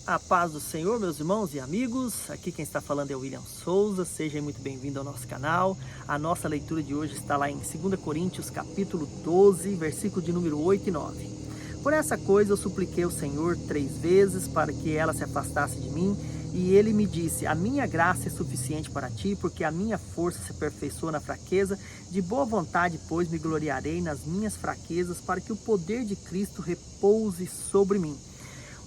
A paz do Senhor, meus irmãos e amigos. Aqui quem está falando é o William Souza. Seja muito bem-vindo ao nosso canal. A nossa leitura de hoje está lá em 2 Coríntios, capítulo 12, versículo de número 8 e 9. Por essa coisa eu supliquei ao Senhor 3 vezes para que ela se afastasse de mim, e ele me disse: a minha graça é suficiente para ti, porque a minha força se aperfeiçoa na fraqueza. De boa vontade, pois, me gloriarei nas minhas fraquezas, para que o poder de Cristo repouse sobre mim.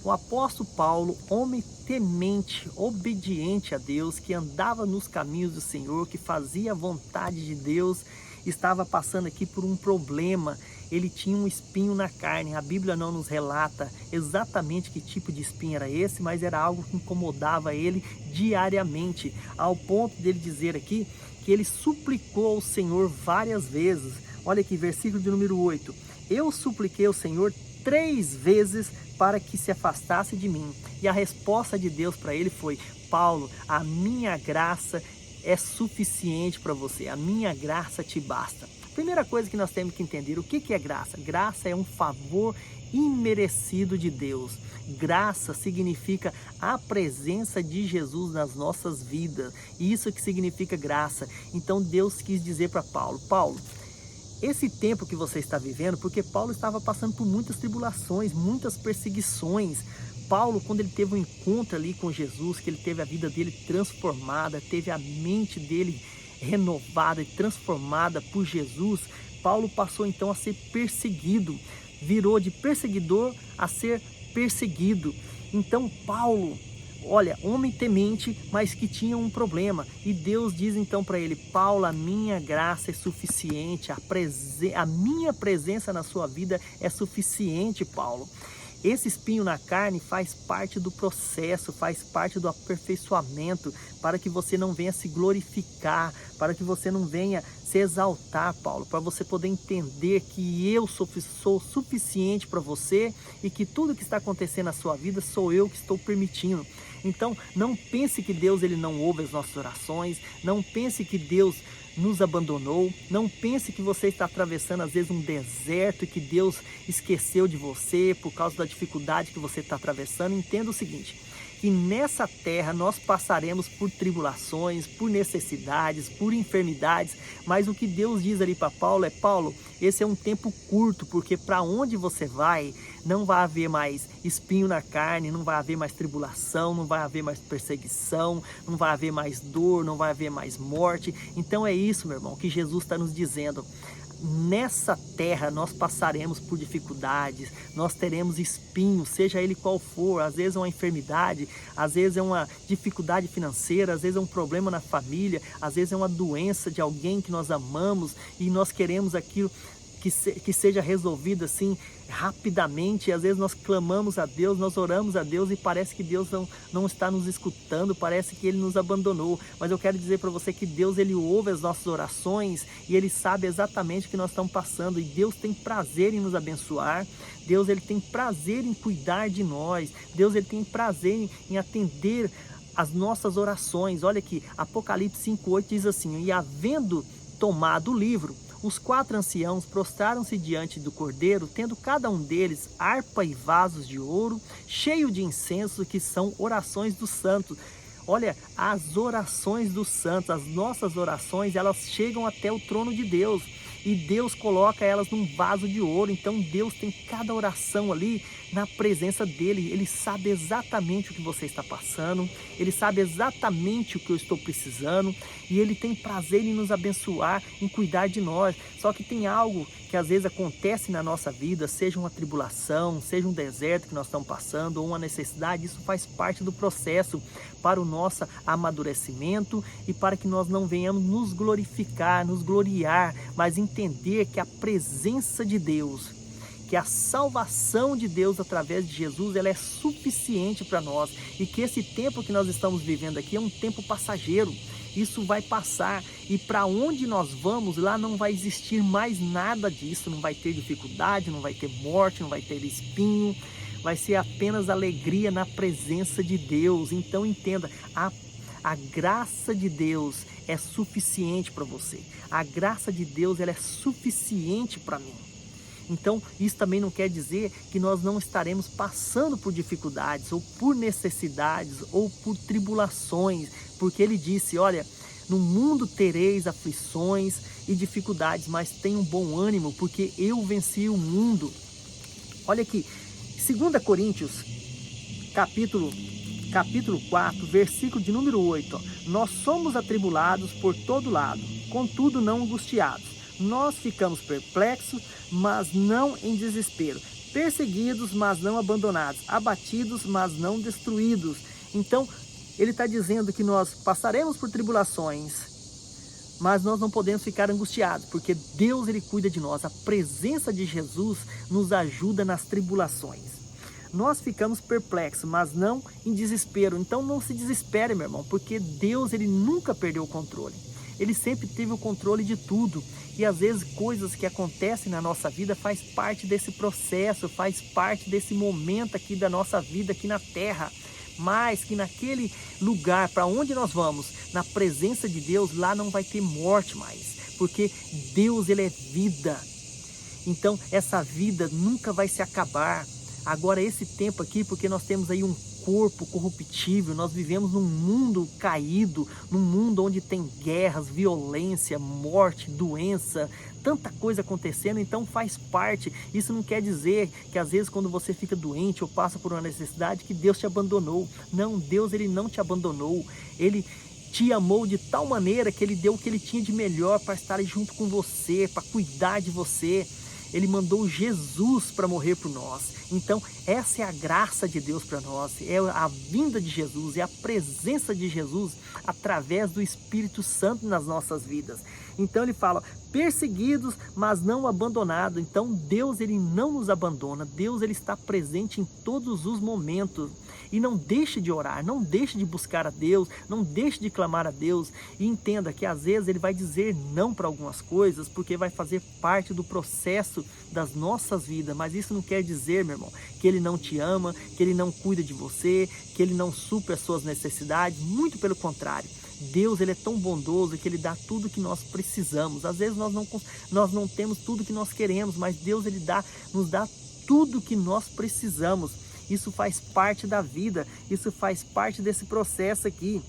O apóstolo Paulo, homem temente, obediente a Deus, que andava nos caminhos do Senhor, que fazia a vontade de Deus, estava passando aqui por um problema. Ele tinha um espinho na carne. A Bíblia não nos relata exatamente que tipo de espinho era esse, mas era algo que incomodava ele diariamente, ao ponto dele dizer aqui que ele suplicou ao Senhor várias vezes. Olha aqui, versículo de número 8. Eu supliquei ao Senhor 3 vezes para que se afastasse de mim. E a resposta de Deus para ele foi: Paulo, a minha graça é suficiente para você. A minha graça te basta. Primeira coisa que nós temos que entender, o que é graça? Graça é um favor imerecido de Deus. Graça significa a presença de Jesus nas nossas vidas. Isso que significa graça. Então Deus quis dizer para Paulo: Paulo, esse tempo que você está vivendo, porque Paulo estava passando por muitas tribulações, muitas perseguições. Paulo, quando ele teve um encontro ali com Jesus, que ele teve a vida dele transformada, teve a mente dele renovada e transformada por Jesus, Paulo passou então a ser perseguido, virou de perseguidor a ser perseguido. Então Paulo, olha, homem temente, mas que tinha um problema. E Deus diz então para ele: Paulo, a minha graça é suficiente, a minha presença na sua vida é suficiente, Paulo. Esse espinho na carne faz parte do processo, faz parte do aperfeiçoamento, para que você não venha se glorificar, para que você não venha se exaltar, Paulo, para você poder entender que eu sou suficiente para você e que tudo que está acontecendo na sua vida sou eu que estou permitindo. Então, não pense que Deus ele não ouve as nossas orações, não pense que Deus nos abandonou, não pense que você está atravessando às vezes um deserto e que Deus esqueceu de você por causa da dificuldade que você está atravessando. Entenda o seguinte, que nessa terra nós passaremos por tribulações, por necessidades, por enfermidades, mas o que Deus diz ali para Paulo é: Paulo, esse é um tempo curto, porque para onde você vai, não vai haver mais espinho na carne, não vai haver mais tribulação, não vai haver mais perseguição, não vai haver mais dor, não vai haver mais morte. Então é isso, meu irmão, que Jesus está nos dizendo. Nessa terra nós passaremos por dificuldades, nós teremos espinhos, seja ele qual for. Às vezes é uma enfermidade, às vezes é uma dificuldade financeira, às vezes é um problema na família, às vezes é uma doença de alguém que nós amamos e nós queremos aquilo que seja resolvido assim rapidamente. E às vezes nós clamamos a Deus, nós oramos a Deus e parece que Deus não está nos escutando, parece que Ele nos abandonou. Mas eu quero dizer para você que Deus ele ouve as nossas orações e Ele sabe exatamente o que nós estamos passando, e Deus tem prazer em nos abençoar. Deus ele tem prazer em cuidar de nós. Deus ele tem prazer em atender as nossas orações. Olha aqui, Apocalipse 5:8 diz assim: e havendo tomado o livro, os 4 anciãos prostraram-se diante do Cordeiro, tendo cada um deles harpa e vasos de ouro, cheio de incenso, que são orações dos santos. Olha, as orações dos santos, as nossas orações, elas chegam até o trono de Deus. E Deus coloca elas num vaso de ouro. Então Deus tem cada oração ali na presença dele. Ele sabe exatamente o que você está passando, ele sabe exatamente o que eu estou precisando, e ele tem prazer em nos abençoar, em cuidar de nós. Só que tem algo que às vezes acontece na nossa vida, seja uma tribulação, seja um deserto que nós estamos passando, ou uma necessidade. Isso faz parte do processo para o nosso amadurecimento e para que nós não venhamos nos glorificar, nos gloriar, mas entender que a presença de Deus, que a salvação de Deus através de Jesus, ela é suficiente para nós, e que esse tempo que nós estamos vivendo aqui é um tempo passageiro. Isso vai passar, e para onde nós vamos, lá não vai existir mais nada disso. Não vai ter dificuldade, não vai ter morte, não vai ter espinho, vai ser apenas alegria na presença de Deus. Então entenda, a graça de Deus é suficiente para você. A graça de Deus ela é suficiente para mim. Então, isso também não quer dizer que nós não estaremos passando por dificuldades, ou por necessidades, ou por tribulações, porque ele disse, olha, no mundo tereis aflições e dificuldades, mas tenham bom ânimo, porque eu venci o mundo. Olha aqui, 2 Coríntios, capítulo 4, versículo de número 8. Ó. Nós somos atribulados por todo lado, contudo não angustiados. Nós ficamos perplexos, mas não em desespero. Perseguidos, mas não abandonados. Abatidos, mas não destruídos. Então, ele está dizendo que nós passaremos por tribulações, mas nós não podemos ficar angustiados, porque Deus ele cuida de nós. A presença de Jesus nos ajuda nas tribulações. Nós ficamos perplexos, mas não em desespero. Então não se desespere, meu irmão, porque Deus ele nunca perdeu o controle. Ele sempre teve o controle de tudo. E às vezes coisas que acontecem na nossa vida faz parte desse processo, faz parte desse momento aqui da nossa vida aqui na terra. Mas que naquele lugar para onde nós vamos, na presença de Deus, lá não vai ter morte mais. Porque Deus ele é vida. Então essa vida nunca vai se acabar. Agora esse tempo aqui, porque nós temos aí um corpo corruptível, nós vivemos num mundo caído, num mundo onde tem guerras, violência, morte, doença, tanta coisa acontecendo, então faz parte. Isso não quer dizer que às vezes quando você fica doente ou passa por uma necessidade que Deus te abandonou. Não, Deus ele não te abandonou, ele te amou de tal maneira que ele deu o que ele tinha de melhor para estar junto com você, para cuidar de você. Ele mandou Jesus para morrer por nós. Então, essa é a graça de Deus para nós. É a vinda de Jesus, é a presença de Jesus através do Espírito Santo nas nossas vidas. Então, ele fala, perseguidos, mas não abandonados. Então, Deus ele não nos abandona. Deus ele está presente em todos os momentos. E não deixe de orar, não deixe de buscar a Deus, não deixe de clamar a Deus. E entenda que às vezes ele vai dizer não para algumas coisas, porque vai fazer parte do processo das nossas vidas. Mas isso não quer dizer, meu irmão, que ele não te ama, que ele não cuida de você, que ele não supre as suas necessidades. Muito pelo contrário. Deus ele é tão bondoso que ele dá tudo que nós precisamos. Às vezes nós não temos tudo que nós queremos, mas Deus ele nos dá tudo que nós precisamos. Isso faz parte da vida, isso faz parte desse processo aqui.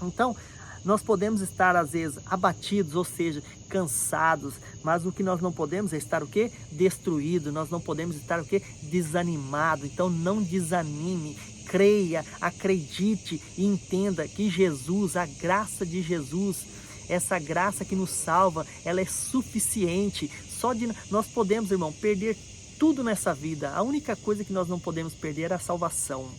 Então, nós podemos estar às vezes abatidos, ou seja, cansados, mas o que nós não podemos é estar o quê? Destruído, nós não podemos estar o quê? Desanimado. Então não desanime, creia, acredite e entenda que Jesus, a graça de Jesus, essa graça que nos salva, ela é suficiente. Nós podemos, irmão, perder tudo nessa vida. A única coisa que nós não podemos perder é a salvação.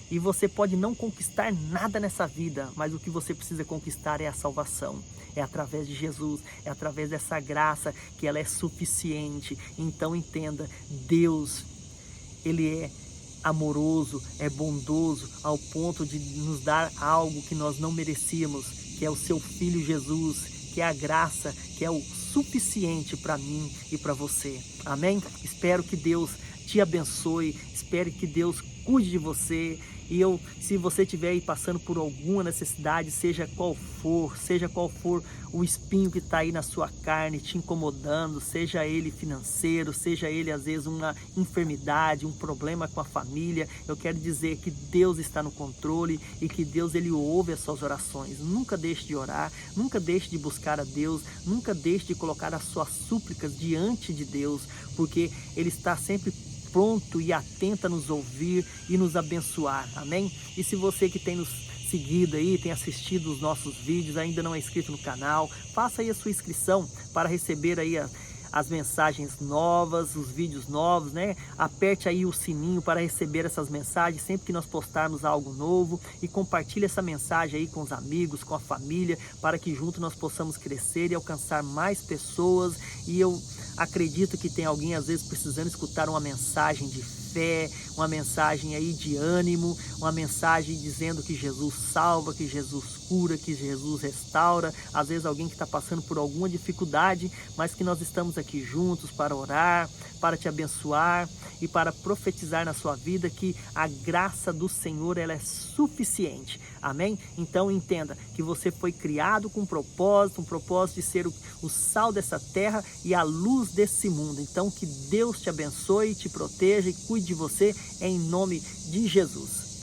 E você pode não conquistar nada nessa vida, mas o que você precisa conquistar é a salvação. É através de Jesus, é através dessa graça que ela é suficiente. Então entenda, Deus, ele é amoroso, é bondoso ao ponto de nos dar algo que nós não merecíamos, que é o seu Filho Jesus, que é a graça, que é o suficiente para mim e para você. Amém? Espero que Deus te abençoe, espero que Deus cuide de você. E se você estiver aí passando por alguma necessidade, seja qual for o espinho que está aí na sua carne te incomodando, seja ele financeiro, seja ele às vezes uma enfermidade, um problema com a família, eu quero dizer que Deus está no controle e que Deus ele ouve as suas orações. Nunca deixe de orar, nunca deixe de buscar a Deus, nunca deixe de colocar as suas súplicas diante de Deus, porque ele está sempre pronto e atento a nos ouvir e nos abençoar, amém? E se você que tem nos seguido aí, tem assistido os nossos vídeos, ainda não é inscrito no canal, faça aí a sua inscrição para receber aí as mensagens novas, os vídeos novos, né? Aperte aí o sininho para receber essas mensagens sempre que nós postarmos algo novo e compartilhe essa mensagem aí com os amigos, com a família, para que juntos nós possamos crescer e alcançar mais pessoas. E eu acredito que tem alguém às vezes precisando escutar uma mensagem de fé, uma mensagem aí de ânimo, uma mensagem dizendo que Jesus salva, que Jesus cura, que Jesus restaura. Às vezes alguém que está passando por alguma dificuldade, mas que nós estamos aqui juntos para orar, para te abençoar e para profetizar na sua vida que a graça do Senhor ela é suficiente. Amém? Então entenda que você foi criado com um propósito de ser o sal dessa terra e a luz desse mundo. Então que Deus te abençoe, te proteja e cuide de você em nome de Jesus.